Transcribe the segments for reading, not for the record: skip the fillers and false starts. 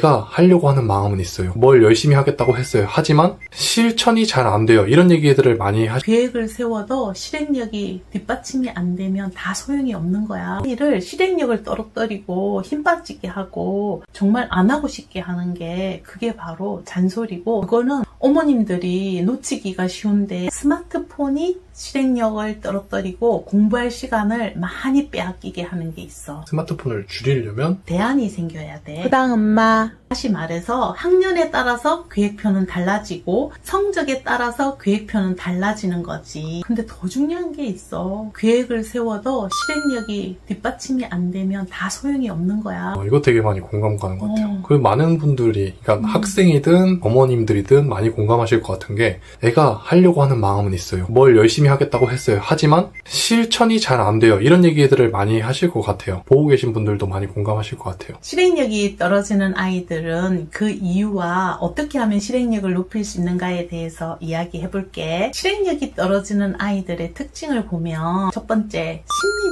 제가 하려고 하는 마음은 있어요. 뭘 열심히 하겠다고 했어요. 하지만 실천이 잘 안 돼요. 이런 얘기들을 많이 계획을 세워도 실행력이 뒷받침이 안 되면 다 소용이 없는 거야. 일을 실행력을 떨어뜨리고 힘 빠지게 하고 정말 안 하고 싶게 하는 게 그게 바로 잔소리고, 그거는 어머님들이 놓치기가 쉬운데 스마트폰이 실행력을 떨어뜨리고 공부할 시간을 많이 빼앗기게 하는 게 있어. 스마트폰을 줄이려면 대안이 생겨야 돼. 부당 엄마. 다시 말해서 학년에 따라서 계획표는 달라지고 성적에 따라서 계획표는 달라지는 거지. 근데 더 중요한 게 있어. 계획을 세워도 실행력이 뒷받침이 안 되면 다 소용이 없는 거야. 이거 되게 많이 공감 가는 것 같아요. 그리고 많은 분들이, 그러니까 학생이든 어머님들이든 많이 공감하실 것 같은 게, 애가 하려고 하는 마음은 있어요. 뭘 열심히 하겠다고 했어요. 하지만 실천이 잘 안 돼요. 이런 얘기들을 많이 하실 것 같아요. 보고 계신 분들도 많이 공감하실 것 같아요. 실행력이 떨어지는 아이들은 그 이유와 어떻게 하면 실행력을 높일 수 있는가에 대해서 이야기해 볼게. 실행력이 떨어지는 아이들의 특징을 보면, 첫 번째,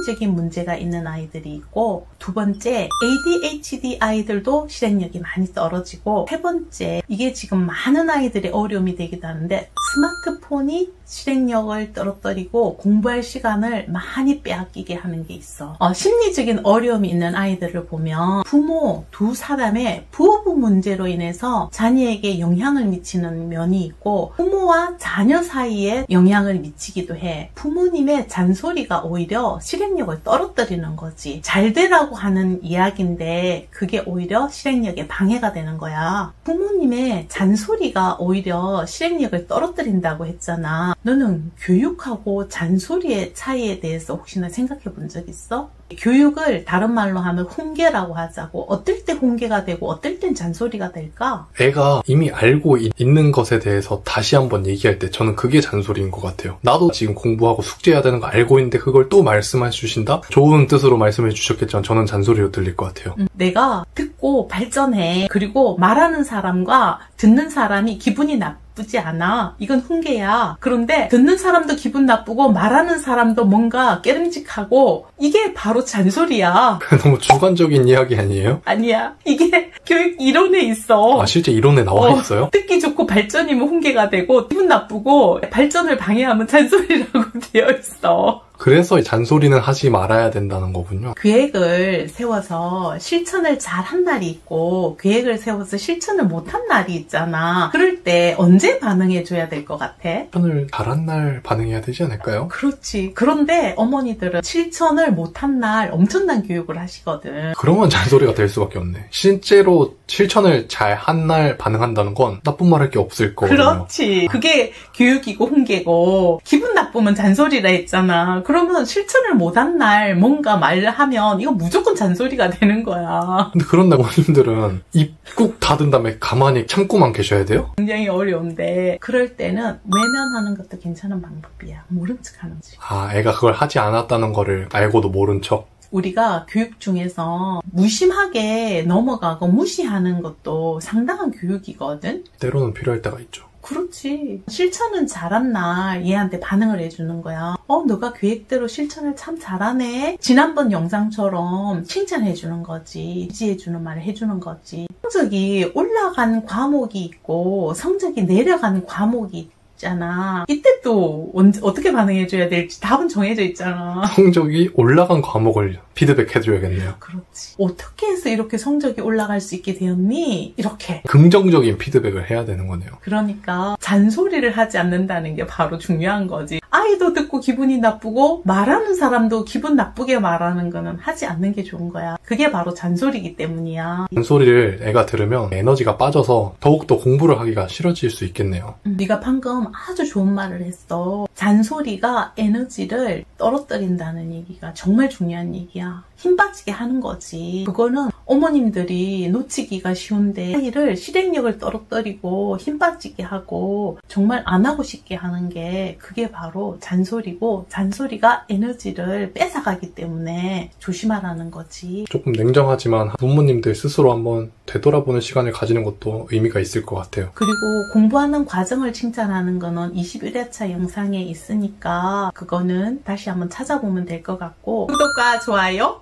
심리적인 문제가 있는 아이들이 있고, 두 번째, ADHD 아이들도 실행력이 많이 떨어지고, 세 번째, 이게 지금 많은 아이들의 어려움이 되기도 하는데, 스마트폰이 실행력을 떨어뜨리고 공부할 시간을 많이 빼앗기게 하는 게 있어. 심리적인 어려움이 있는 아이들을 보면 부모 두 사람의 부부 문제로 인해서 자녀에게 영향을 미치는 면이 있고, 부모와 자녀 사이에 영향을 미치기도 해. 부모님의 잔소리가 오히려 실행력을 떨어뜨리는 거지. 잘 되라고 하는 이야기인데 그게 오히려 실행력에 방해가 되는 거야. 부모님의 잔소리가 오히려 실행력을 떨어뜨린다고 했잖아. 너는 교육하고 잔소리의 차이에 대해서 혹시나 생각해 본 적 있어? 교육을 다른 말로 하면 훈계라고 하자고. 어떨 때 훈계가 되고 어떨 땐 잔소리가 될까? 애가 이미 알고 있는 것에 대해서 다시 한번 얘기할 때 저는 그게 잔소리인 것 같아요. 나도 지금 공부하고 숙제해야 되는 거 알고 있는데 그걸 또 말씀해 주신다? 좋은 뜻으로 말씀해 주셨겠지만 저는 잔소리로 들릴 것 같아요. 내가 듣고 발전해. 그리고 말하는 사람과 듣는 사람이 기분이 나쁘지 않아. 이건 훈계야. 그런데 듣는 사람도 기분 나쁘고 말하는 사람도 뭔가 깨름직하고, 이게 바로 잔소리야. 너무 주관적인 이야기 아니에요? 아니야. 이게 교육 이론에 있어. 아, 실제 이론에 나와 있어요? 듣기 좋고 발전이면 훈계가 되고, 기분 나쁘고 발전을 방해하면 잔소리라고 되어 있어. 그래서 잔소리는 하지 말아야 된다는 거군요. 계획을 세워서 실천을 잘 한 날이 있고, 계획을 세워서 실천을 못한 날이 있잖아. 그럴 때 언제 반응해줘야 될 것 같아? 실천을 잘한 날 반응해야 되지 않을까요? 그렇지. 그런데 어머니들은 실천을 못한 날 엄청난 교육을 하시거든. 그러면 잔소리가 될 수밖에 없네. 실제로 실천을 잘 한 날 반응한다는 건 나쁜 말 할 게 없을 거거든요. 그렇지. 그게 교육이고 훈계고, 기분 나쁘면 잔소리라 했잖아. 그러면 실천을 못한 날 뭔가 말을 하면 이거 무조건 잔소리가 되는 거야. 근데 그런데 어머님들은 입 꾹 닫은 다음에 가만히 참고만 계셔야 돼요? 굉장히 어려운데, 그럴 때는 외면하는 것도 괜찮은 방법이야. 모른 척 하는 거지. 아, 애가 그걸 하지 않았다는 거를 알고도 모른 척? 우리가 교육 중에서 무심하게 넘어가고 무시하는 것도 상당한 교육이거든? 때로는 필요할 때가 있죠. 그렇지. 실천은 잘한 날 얘한테 반응을 해주는 거야. 너가 계획대로 실천을 참 잘하네. 지난번 영상처럼 칭찬해주는 거지. 지지해주는 말을 해주는 거지. 성적이 올라간 과목이 있고 성적이 내려간 과목이 있잖아. 이때 또 어떻게 반응해줘야 될지 답은 정해져 있잖아. 성적이 올라간 과목을 피드백 해줘야겠네요. 그렇지. 어떻게 해서 이렇게 성적이 올라갈 수 있게 되었니? 이렇게. 긍정적인 피드백을 해야 되는 거네요. 그러니까 잔소리를 하지 않는다는 게 바로 중요한 거지. 아이도 듣고 기분이 나쁘고 말하는 사람도 기분 나쁘게 말하는 거는 하지 않는 게 좋은 거야. 그게 바로 잔소리이기 때문이야. 잔소리를 애가 들으면 에너지가 빠져서 더욱더 공부를 하기가 싫어질 수 있겠네요. 네가 방금 아주 좋은 말을 했어. 잔소리가 에너지를 떨어뜨린다는 얘기가 정말 중요한 얘기야. 힘 빠지게 하는 거지. 그거는 어머님들이 놓치기가 쉬운데, 아이를 실행력을 떨어뜨리고 힘 빠지게 하고 정말 안 하고 싶게 하는 게 그게 바로 잔소리고, 잔소리가 에너지를 뺏어가기 때문에 조심하라는 거지. 조금 냉정하지만 부모님들 스스로 한번 되돌아보는 시간을 가지는 것도 의미가 있을 것 같아요. 그리고 공부하는 과정을 칭찬하는 거는 21회차 영상에 있으니까 그거는 다시 한번 찾아보면 될 것 같고, 구독과 좋아요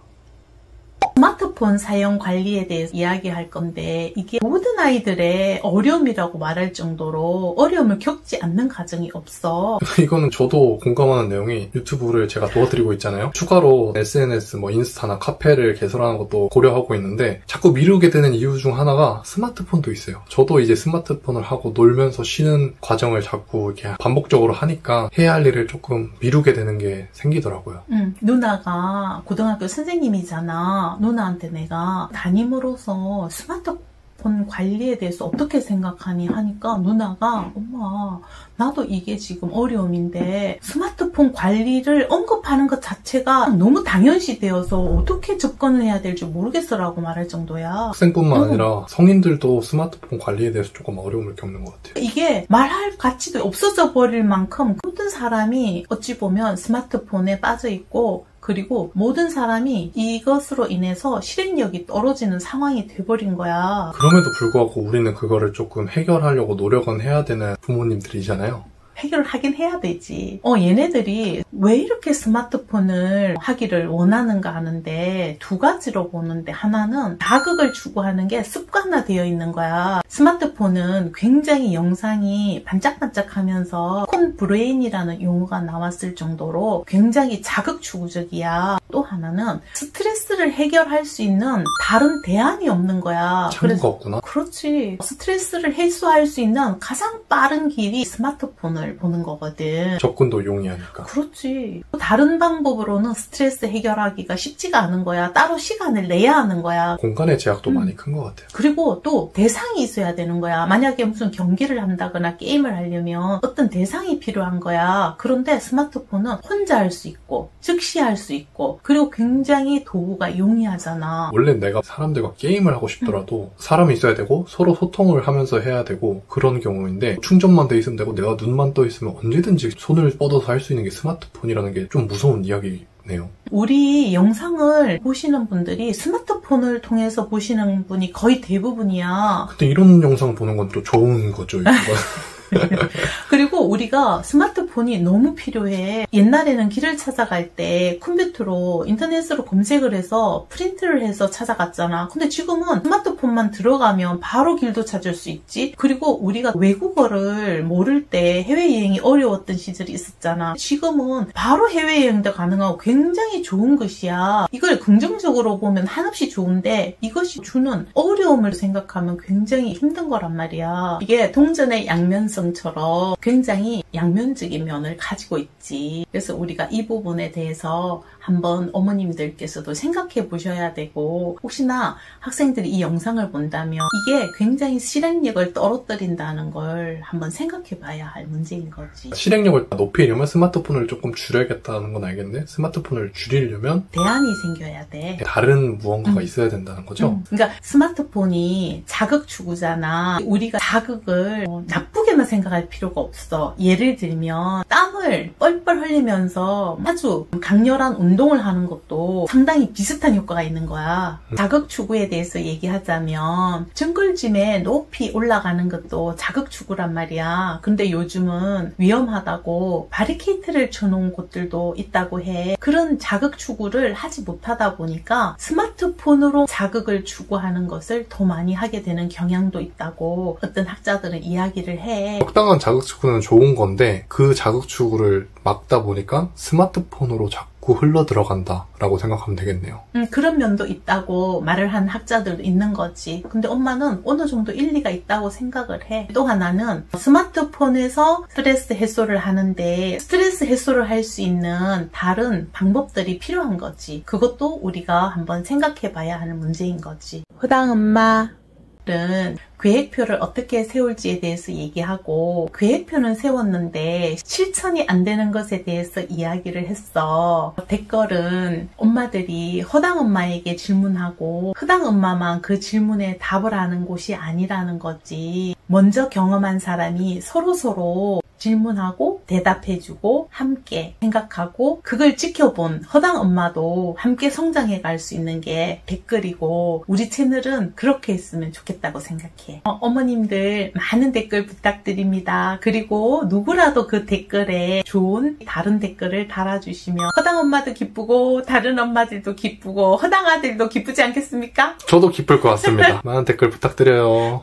스마트폰 사용 관리에 대해서 이야기할 건데 이게 모든 아이들의 어려움이라고 말할 정도로 어려움을 겪지 않는 가정이 없어. 이거는 저도 공감하는 내용이 유튜브를 제가 도와드리고 있잖아요. 추가로 SNS, 인스타나 카페를 개설하는 것도 고려하고 있는데 자꾸 미루게 되는 이유 중 하나가 스마트폰도 있어요. 저도 이제 스마트폰을 하고 놀면서 쉬는 과정을 자꾸 이렇게 반복적으로 하니까 해야 할 일을 조금 미루게 되는 게 생기더라고요. 누나가 고등학교 선생님이잖아. 누나한테 내가 담임으로서 스마트폰 관리에 대해서 어떻게 생각하니 하니까 누나가 엄마 나도 이게 지금 어려움인데 스마트폰 관리를 언급하는 것 자체가 너무 당연시 되어서 어떻게 접근을 해야 될지 모르겠어라고 말할 정도야. 학생뿐만 아니라 성인들도 스마트폰 관리에 대해서 조금 어려움을 겪는 것 같아요. 이게 말할 가치도 없어져 버릴 만큼 모든 사람이 어찌 보면 스마트폰에 빠져 있고 그리고 모든 사람이 이것으로 인해서 실행력이 떨어지는 상황이 돼버린 거야. 그럼에도 불구하고 우리는 그거를 조금 해결하려고 노력은 해야 되는 부모님들이잖아요. 해결을 하긴 해야 되지. 얘네들이 왜 이렇게 스마트폰을 하기를 원하는가 하는데 두 가지로 보는데 하나는 자극을 추구하는 게 습관화되어 있는 거야. 스마트폰은 굉장히 영상이 반짝반짝하면서 콘 브레인이라는 용어가 나왔을 정도로 굉장히 자극 추구적이야. 또 하나는 스트레스를 해결할 수 있는 다른 대안이 없는 거야. 창구가 없구나. 그렇지. 스트레스를 해소할 수 있는 가장 빠른 길이 스마트폰을 보는 거거든. 접근도 용이하니까. 그렇지. 다른 방법으로는 스트레스 해결하기가 쉽지가 않은 거야. 따로 시간을 내야 하는 거야. 공간의 제약도 많이 큰 것 같아요. 그리고 또 대상이 있어야 되는 거야. 만약에 무슨 경기를 한다거나 게임을 하려면 어떤 대상이 필요한 거야. 그런데 스마트폰은 혼자 할 수 있고 즉시 할 수 있고 그리고 굉장히 도구가 용이하잖아. 원래 내가 사람들과 게임을 하고 싶더라도 사람이 있어야 되고 서로 소통을 하면서 해야 되고 그런 경우인데 충전만 돼 있으면 되고 내가 눈만 떠 있으면 언제든지 손을 뻗어서 할 수 있는 게 스마트폰이라는 게 좀 무서운 이야기네요. 우리 영상을 보시는 분들이 스마트폰을 통해서 보시는 분이 거의 대부분이야. 근데 이런 영상 보는 건 또 좋은 거죠. 그리고 우리가 스마트폰이 너무 필요해. 옛날에는 길을 찾아갈 때 컴퓨터로 인터넷으로 검색을 해서 프린트를 해서 찾아갔잖아. 근데 지금은 스마트폰만 들어가면 바로 길도 찾을 수 있지. 그리고 우리가 외국어를 모를 때 해외여행이 어려웠던 시절이 있었잖아. 지금은 바로 해외여행도 가능하고 굉장히 좋은 것이야. 이걸 긍정적으로 보면 한없이 좋은데 이것이 주는 어려움을 생각하면 굉장히 힘든 거란 말이야. 이게 동전의 양면성 처럼 굉장히 양면적인 면을 가지고 있지. 그래서 우리가 이 부분에 대해서 한번 어머님들께서도 생각해 보셔야 되고 혹시나 학생들이 이 영상을 본다면 이게 굉장히 실행력을 떨어뜨린다는 걸 한번 생각해 봐야 할 문제인 거지. 실행력을 높이려면 스마트폰을 조금 줄여야겠다는 건 알겠는데 스마트폰을 줄이려면 대안이 생겨야 돼. 다른 무언가가 있어야 된다는 거죠? 그러니까 스마트폰이 자극 추구잖아. 우리가 자극을 나쁘게만 생각할 필요가 없어. 예를 들면 땀을 뻘뻘 흘리면서 아주 강렬한 운동을 하는 것도 상당히 비슷한 효과가 있는 거야. 자극 추구에 대해서 얘기하자면 정글짐에 높이 올라가는 것도 자극 추구란 말이야. 근데 요즘은 위험하다고 바리케이트를 쳐놓은 곳들도 있다고 해. 그런 자극 추구를 하지 못하다 보니까 스마트폰으로 자극을 추구하는 것을 더 많이 하게 되는 경향도 있다고 어떤 학자들은 이야기를 해. 적당한 자극 추구는 좋은 건데 그 자극 추구를 막다 보니까 스마트폰으로 자꾸 흘러 들어간다라고 생각하면 되겠네요. 그런 면도 있다고 말을 한 학자들도 있는 거지. 근데 엄마는 어느 정도 일리가 있다고 생각을 해. 또 하나는 스마트폰에서 스트레스 해소를 하는데 스트레스 해소를 할 수 있는 다른 방법들이 필요한 거지. 그것도 우리가 한번 생각해 봐야 하는 문제인 거지. 허당 엄마 는 계획표를 어떻게 세울지에 대해서 얘기하고 계획표는 세웠는데 실천이 안 되는 것에 대해서 이야기를 했어. 댓글은 엄마들이 허당 엄마에게 질문하고 허당 엄마만 그 질문에 답을 하는 곳이 아니라는 거지. 먼저 경험한 사람이 서로서로 질문하고 대답해주고 함께 생각하고 그걸 지켜본 허당 엄마도 함께 성장해 갈 수 있는 게 댓글이고 우리 채널은 그렇게 했으면 좋겠다고 생각해. 어머님들 많은 댓글 부탁드립니다. 그리고 누구라도 그 댓글에 좋은 다른 댓글을 달아주시면 허당 엄마도 기쁘고 다른 엄마들도 기쁘고 허당 아들도 기쁘지 않겠습니까? 저도 기쁠 것 같습니다. 많은 댓글 부탁드려요.